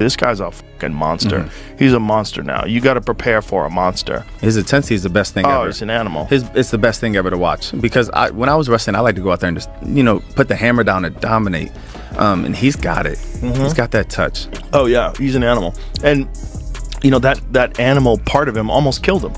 This guy's a fucking monster. He's a monster now. You got to prepare for a monster. His intensity is the best thing ever. Oh, he's an animal. It's the best thing ever to watch. Because when I was wrestling, I like to go out there and just, put the hammer down and dominate. And he's got it. He's got that touch. Oh, yeah. He's an animal. And, that animal part of him almost killed him.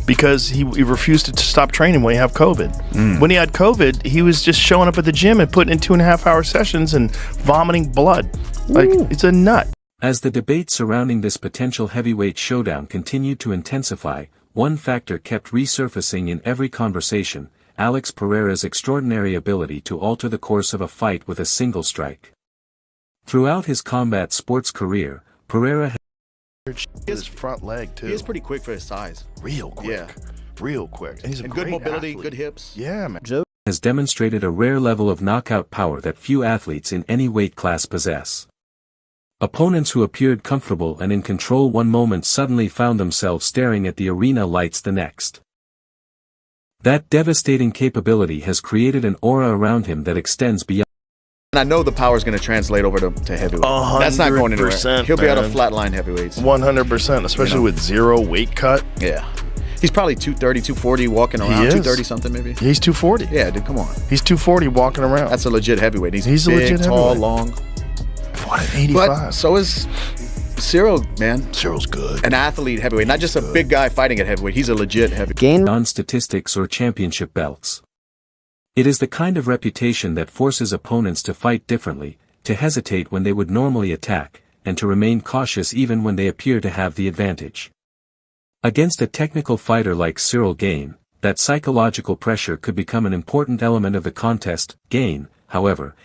Because he refused to stop training when he had COVID. When he had COVID, he was just showing up at the gym and putting in 2.5-hour sessions and vomiting blood. Like, it's a nut. As the debate surrounding this potential heavyweight showdown continued to intensify, one factor kept resurfacing in every conversation: Alex Pereira's extraordinary ability to alter the course of a fight with a single strike. Throughout his combat sports career, Pereira His front leg, too. He is pretty quick for his size. Real quick. Yeah. Real quick. And he's a And great good mobility, athlete. good hips. Yeah, man. has demonstrated a rare level of knockout power that few athletes in any weight class possess. Opponents who appeared comfortable and in control one moment suddenly found themselves staring at the arena lights the next. That devastating capability has created an aura around him that extends beyond. And I know the power is going to translate over to heavyweight. That's not going anywhere. 100%, He'll be able to man. flatline heavyweights. 100%, especially with zero weight cut. Yeah. He's probably 230, 240 walking around. He is. 230 something maybe. He's 240. Yeah, dude, come on. He's 240 walking around. That's a legit heavyweight. He's a big, legit tall, heavyweight. long. What, 85? But so is Ciryl, man. Cyryl's good. An athlete heavyweight, not just a big guy fighting at heavyweight. He's a legit heavyweight. Gane beyond statistics or championship belts. It is the kind of reputation that forces opponents to fight differently, to hesitate when they would normally attack, and to remain cautious even when they appear to have the advantage. Against a technical fighter like Ciryl Gane, that psychological pressure could become an important element of the contest. Gane, however,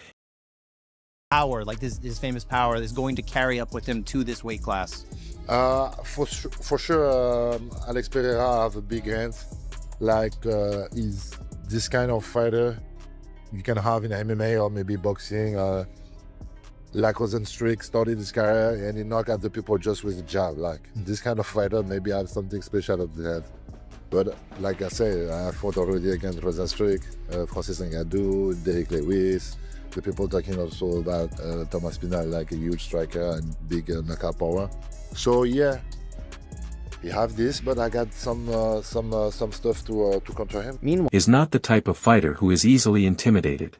power, like this famous power, is going to carry up with him to this weight class. For sure, Alex Pereira have a big hands. Like he's this kind of fighter you can have in MMA or maybe boxing. Like Rosenstrick started his career and he knocked out the people just with a jab. Like this kind of fighter maybe have something special up there. But like I say, I fought already against Rosenstrick, Francis Ngannou, Derek Lewis. The people talking also about Thomas Pinal, like a huge striker and big knockout power. So yeah, he have this, but I got some stuff to counter him. Meanwhile, is not the type of fighter who is easily intimidated.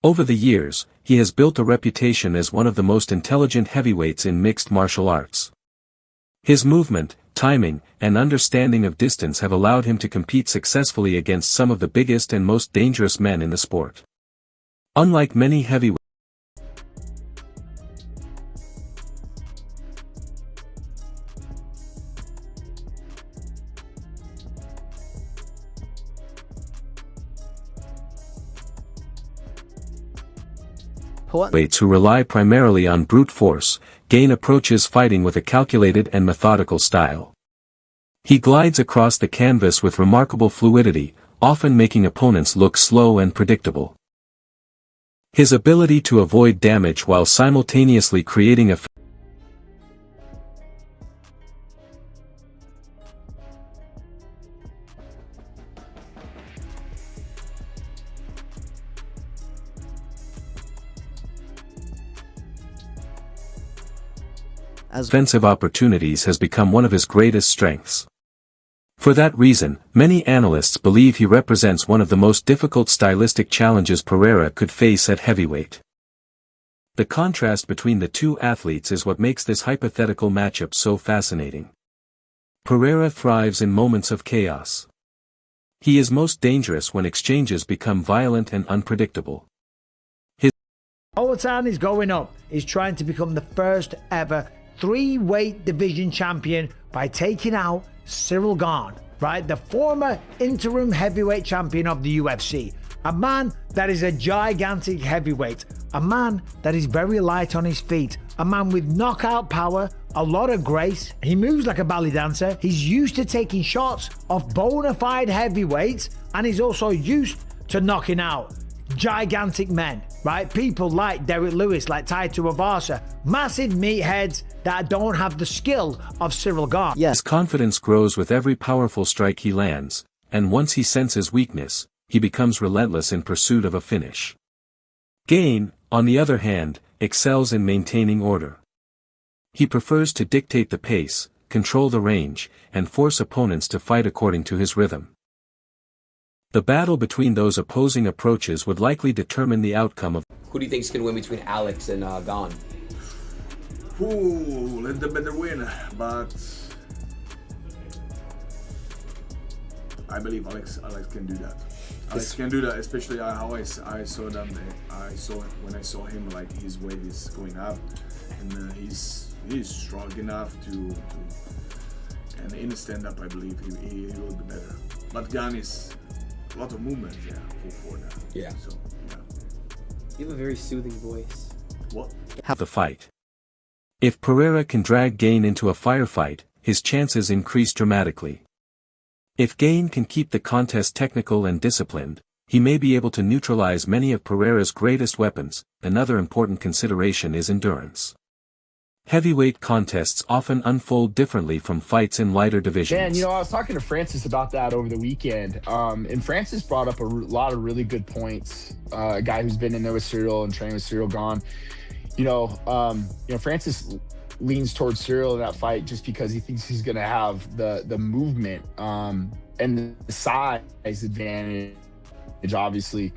Over the years, he has built a reputation as one of the most intelligent heavyweights in mixed martial arts. His movement, timing, and understanding of distance have allowed him to compete successfully against some of the biggest and most dangerous men in the sport. Unlike many heavyweights who rely primarily on brute force, Gane approaches fighting with a calculated and methodical style. He glides across the canvas with remarkable fluidity, often making opponents look slow and predictable. His ability to avoid damage while simultaneously creating a offensive opportunities has become one of his greatest strengths. For that reason, many analysts believe he represents one of the most difficult stylistic challenges Pereira could face at heavyweight. The contrast between the two athletes is what makes this hypothetical matchup so fascinating. Pereira thrives in moments of chaos. He is most dangerous when exchanges become violent and unpredictable. Owatan is going up. He's trying to become the first ever 3-weight division champion by taking out Ciryl Gane, right? The former interim heavyweight champion of the UFC. A man that is a gigantic heavyweight. A man that is very light on his feet. A man with knockout power, a lot of grace. He moves like a ballet dancer. He's used to taking shots off bona fide heavyweights, and he's also used to knocking out gigantic men, right? People like Derek Lewis, like Taito Avasa, massive meatheads that don't have the skill of Ciryl Gane. yes, His confidence grows with every powerful strike he lands, and once he senses weakness, he becomes relentless in pursuit of a finish. Gane, on the other hand, excels in maintaining order. He prefers to dictate the pace, control the range, and force opponents to fight according to his rhythm. The battle between those opposing approaches would likely determine the outcome of. Who do you think is going to win between Alex and Gane? Ooh, let the better win, but I believe Alex can do that. Alex can do that, especially how I saw them. When I saw him, like his weight is going up, and he's strong enough to and in the stand-up, I believe he will be better. But Gane is a lot of movement, for that. Yeah. So yeah. You have a very soothing voice. What? The fight. If Pereira can drag Gane into a firefight, his chances increase dramatically. If Gane can keep the contest technical and disciplined, he may be able to neutralize many of Pereira's greatest weapons. Another important consideration is endurance. Heavyweight contests often unfold differently from fights in lighter divisions. Man, you know, I was talking to Francis about that over the weekend, and Francis brought up a lot of really good points. A guy who's been in there with Ciryl and trained with Ciryl Gane. Francis leans towards Ciryl in that fight just because he thinks he's going to have the movement and the size advantage. Obviously,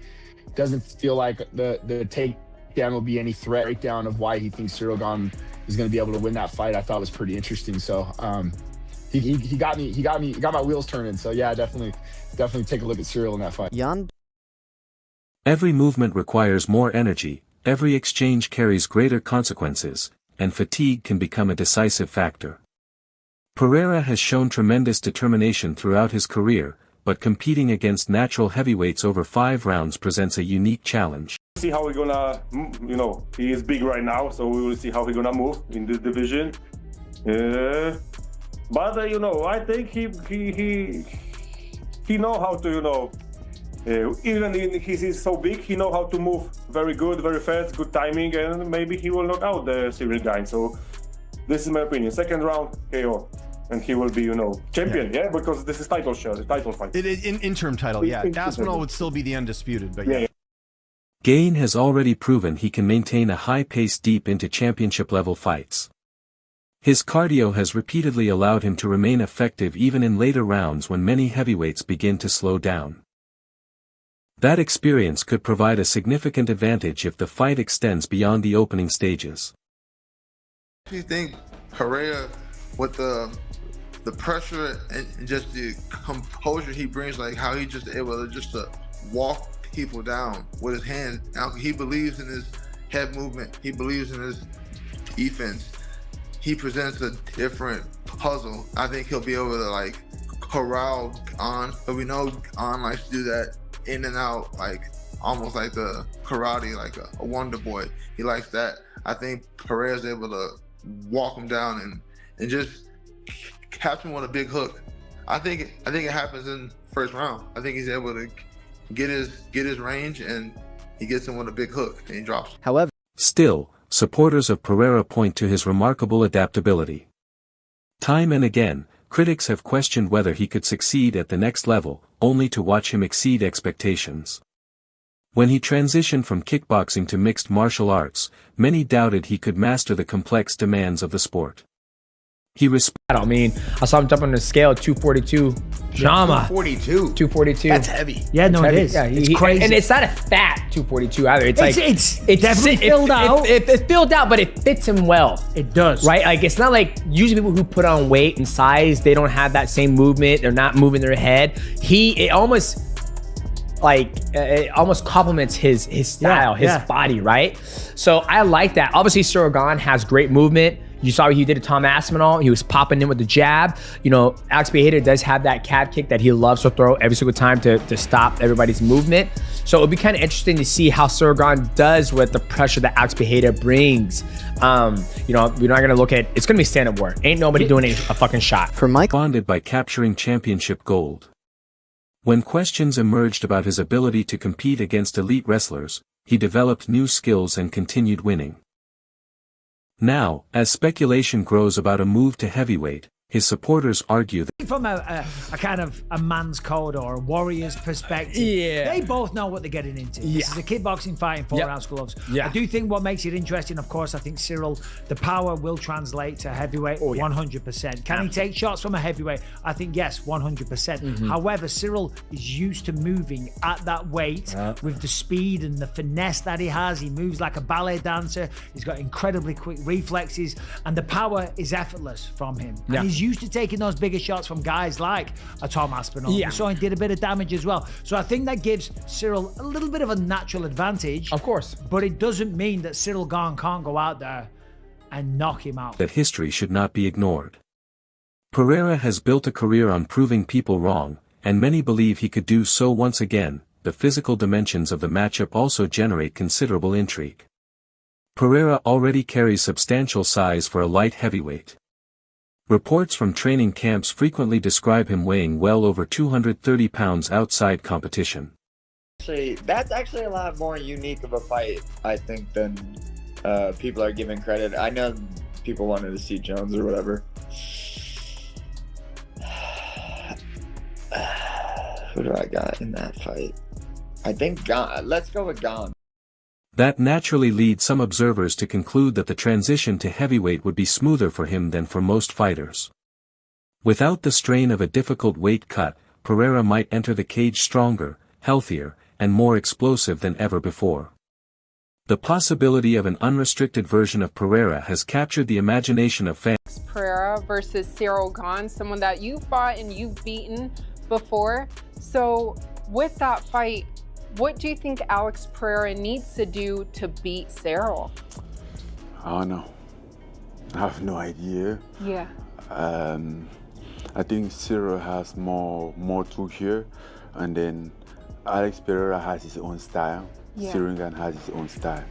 doesn't feel like the takedown will be any threat. Breakdown of why he thinks Ciryl Gane is going to be able to win that fight, I thought was pretty interesting. So he got my wheels turning. So yeah, definitely take a look at Ciryl in that fight. Every movement requires more energy, every exchange carries greater consequences, and fatigue can become a decisive factor. Pereira has shown tremendous determination throughout his career, but competing against natural heavyweights over 5 rounds presents a unique challenge. See how we're gonna, he is big right now, so we will see how he's gonna move in this division. But I think he know how to, even in he's so big, he know how to move very good, very fast, good timing, and maybe he will knock out the Ciryl Gane. So this is my opinion. Second round KO. And he will be, champion, because this is title shot, title fight. Interim title, yeah. Aspinall would still be the undisputed, but yeah. Gane has already proven he can maintain a high pace deep into championship-level fights. His cardio has repeatedly allowed him to remain effective even in later rounds when many heavyweights begin to slow down. That experience could provide a significant advantage if the fight extends beyond the opening stages. Do you think Pereira, with the pressure and just the composure he brings, like how he just able to walk people down with his hands. Now, he believes in his head movement. He believes in his defense. He presents a different puzzle. I think he'll be able to corral Gane, but we know Gane likes to do that in and out, almost like the karate, like a wonder boy. He likes that. I think Pereira's able to walk him down and just catch him with a big hook. I think it happens in first round. I think he's able to get his range, and he gets him with a big hook and he drops. However, still, supporters of Pereira point to his remarkable adaptability. Time and again, critics have questioned whether he could succeed at the next level, only to watch him exceed expectations. When he transitioned from kickboxing to mixed martial arts, many doubted he could master the complex demands of the sport. I saw him jump on the scale, 242. Jama. 242. That's heavy. Yeah, no, it is. Yeah, it's crazy. And it's not a fat 242 either. It's definitely filled out. It filled out, but it fits him well. It does. Right? It's not like usually people who put on weight and size, they don't have that same movement. They're not moving their head. It almost complements his style, his body, right? So I like that. Obviously, Ciryl Gane has great movement. You saw what he did to Tom Aspinall. He was popping in with the jab. Alex Pereira does have that calf kick that he loves to throw every single time to stop everybody's movement. So it'll be kind of interesting to see how Ciryl Gane does with the pressure that Alex Pereira brings. We're not going to look at, it's going to be stand-up war. Ain't nobody doing a fucking shot. For Mike, bonded by capturing championship gold. When questions emerged about his ability to compete against elite wrestlers, he developed new skills and continued winning. Now, as speculation grows about a move to heavyweight, his supporters argue that from a kind of a man's code or a warrior's perspective, they both know what they're getting into. This is a kickboxing fight in 4-ounce gloves. I do think what makes it interesting, of course, I think Ciryl, the power will translate to heavyweight 100%. Can he take shots from a heavyweight? I think yes, 100%. However, Ciryl is used to moving at that weight with the speed and the finesse that he has. He moves like a ballet dancer. He's got incredibly quick reflexes, and the power is effortless from him. And he's used to taking those bigger shots from guys like a Tom Aspinall. We saw he did a bit of damage as well. So I think that gives Ciryl a little bit of a natural advantage. Of course. But it doesn't mean that Ciryl Gane can't go out there and knock him out. that history should not be ignored. Pereira has built a career on proving people wrong, and many believe he could do so once again. The physical dimensions of the matchup also generate considerable intrigue. Pereira already carries substantial size for a light heavyweight. Reports from training camps frequently describe him weighing well over 230 pounds outside competition. That's actually a lot more unique of a fight, I think, than people are giving credit. I know people wanted to see Jones or whatever. Who do I got in that fight? I think Gane. Let's go with Gane. That naturally leads some observers to conclude that the transition to heavyweight would be smoother for him than for most fighters. Without the strain of a difficult weight cut, Pereira might enter the cage stronger, healthier, and more explosive than ever before. The possibility of an unrestricted version of Pereira has captured the imagination of fans. Pereira versus Ciryl Gane, someone that you fought and you've beaten before. So with that fight, what do you think Alex Pereira needs to do to beat Ciryl? I don't know. I have no idea. Yeah. I think Ciryl has more to here, and then Alex Pereira has his own style. Ciryl Gane has his own style.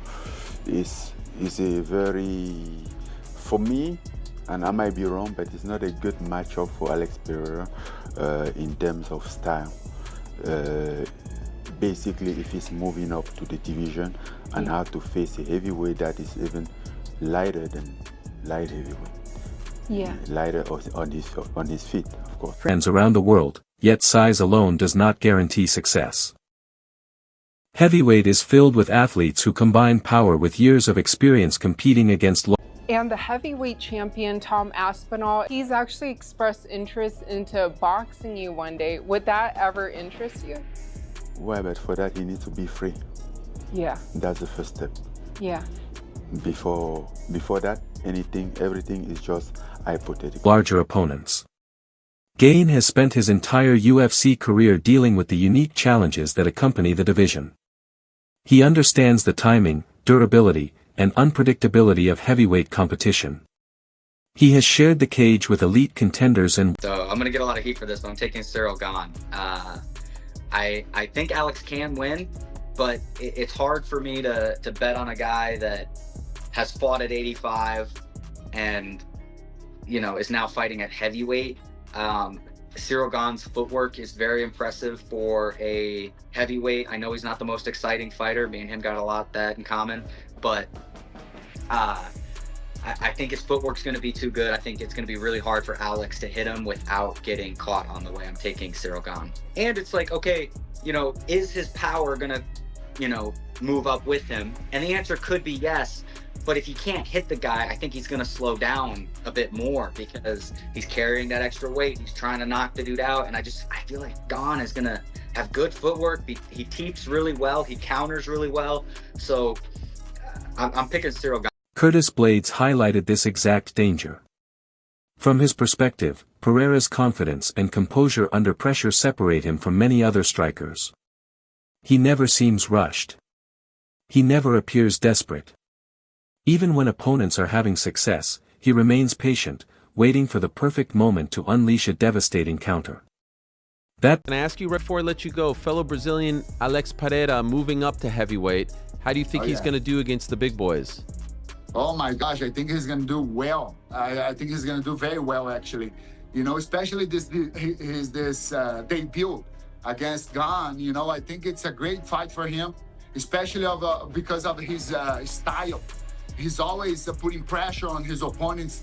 It's a very, for me, and I might be wrong, but it's not a good matchup for Alex Pereira in terms of style. Basically, if he's moving up to the division and have to face a heavyweight that is even lighter than light heavyweight. Lighter on his feet, of course. Fans around the world, yet size alone does not guarantee success. Heavyweight is filled with athletes who combine power with years of experience competing against And the heavyweight champion, Tom Aspinall, he's actually expressed interest into boxing you one day. Would that ever interest you? Well, but for that, he needs to be free. Yeah. That's the first step. Yeah. Before that, everything is just hypothetical. Larger opponents. Gane has spent his entire UFC career dealing with the unique challenges that accompany the division. He understands the timing, durability, and unpredictability of heavyweight competition. He has shared the cage with elite contenders and... So I'm going to get a lot of heat for this, but I'm taking Ciryl Gane. I think Alex can win, but it's hard for me to bet on a guy that has fought at 85 and, is now fighting at heavyweight. Ciryl Gane's footwork is very impressive for a heavyweight. I know he's not the most exciting fighter. Me and him got a lot of that in common, but I think his footwork's going to be too good. I think it's going to be really hard for Alex to hit him without getting caught on the way. I'm taking Ciryl Gane. And it's like, okay, is his power going to, move up with him? And the answer could be yes. But if he can't hit the guy, I think he's going to slow down a bit more because he's carrying that extra weight. He's trying to knock the dude out. And I feel like Gane is going to have good footwork. He teeps really well. He counters really well. So I'm picking Ciryl Gane. Curtis Blades highlighted this exact danger. From his perspective, Pereira's confidence and composure under pressure separate him from many other strikers. He never seems rushed. He never appears desperate. Even when opponents are having success, he remains patient, waiting for the perfect moment to unleash a devastating counter. Can I ask you right before I let you go, fellow Brazilian Alex Pereira moving up to heavyweight, how do you think he's going to do against the big boys? Oh my gosh, I think he's going to do well. I think he's going to do very well, actually. Especially his debut against Gane. I think it's a great fight for him, especially because of his style. He's always putting pressure on his opponents,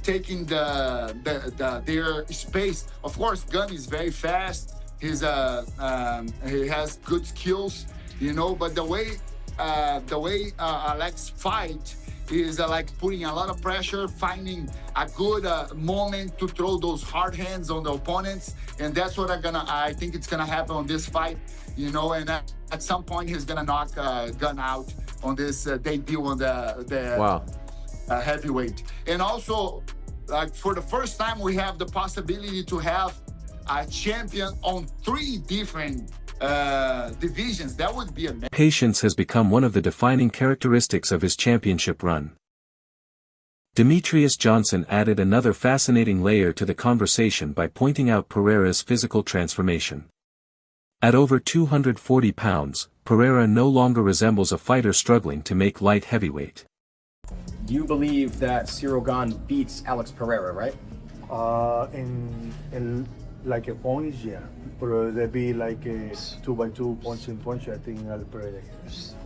taking their space. Of course, Gane is very fast. He has good skills, you know. But the way Alex fight is like putting a lot of pressure, finding a good moment to throw those hard hands on the opponents, and that's what I think it's gonna happen on this fight, you know. And at some point, he's gonna knock Gane out on this debut on the heavyweight. And also, like for the first time, we have the possibility to have a champion on 3 different divisions. That would be amazing. Patience has become one of the defining characteristics of his championship run. Demetrius Johnson added another fascinating layer to the conversation by pointing out Pereira's physical transformation. At over 240 pounds, Pereira no longer resembles a fighter struggling to make light heavyweight. Do you believe that Ciryl Gane beats Alex Pereira, right? In like a points, yeah. But there'd be like a 2x2 punch. I think Alex Pereira.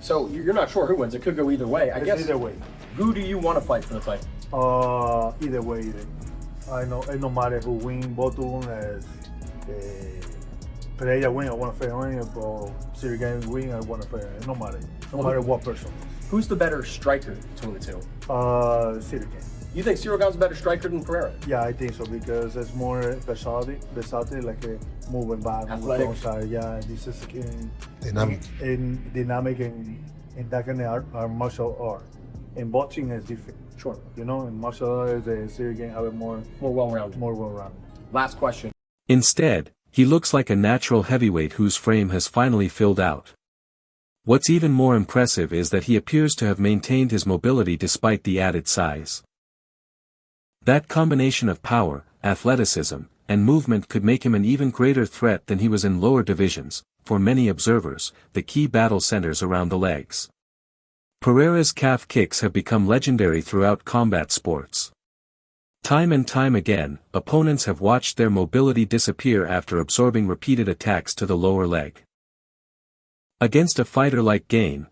So you're not sure who wins. It could go either way. I guess either way. Who do you want to fight for the fight? Either way. I know it no matter who win. Both of them as Pereira win, I want to fight him. Or Ciryl Gane win, I want to fight him. No matter what person. Who's the better striker between the two? Ciryl Gane. You think Ciryl Gane's a better striker than Pereira? Yeah, I think so, because it's more versatile, like moving back, athletic. Moving outside. Yeah, this is dynamic and that kind of art, martial art. In boxing is different. Sure. You know, in martial art, the Ciryl Gane have it more well-rounded. Last question. Instead, he looks like a natural heavyweight whose frame has finally filled out. What's even more impressive is that he appears to have maintained his mobility despite the added size. That combination of power, athleticism, and movement could make him an even greater threat than he was in lower divisions. For many observers, the key battle centers around the legs. Pereira's calf kicks have become legendary throughout combat sports. Time and time again, opponents have watched their mobility disappear after absorbing repeated attacks to the lower leg. Against a fighter like Gane,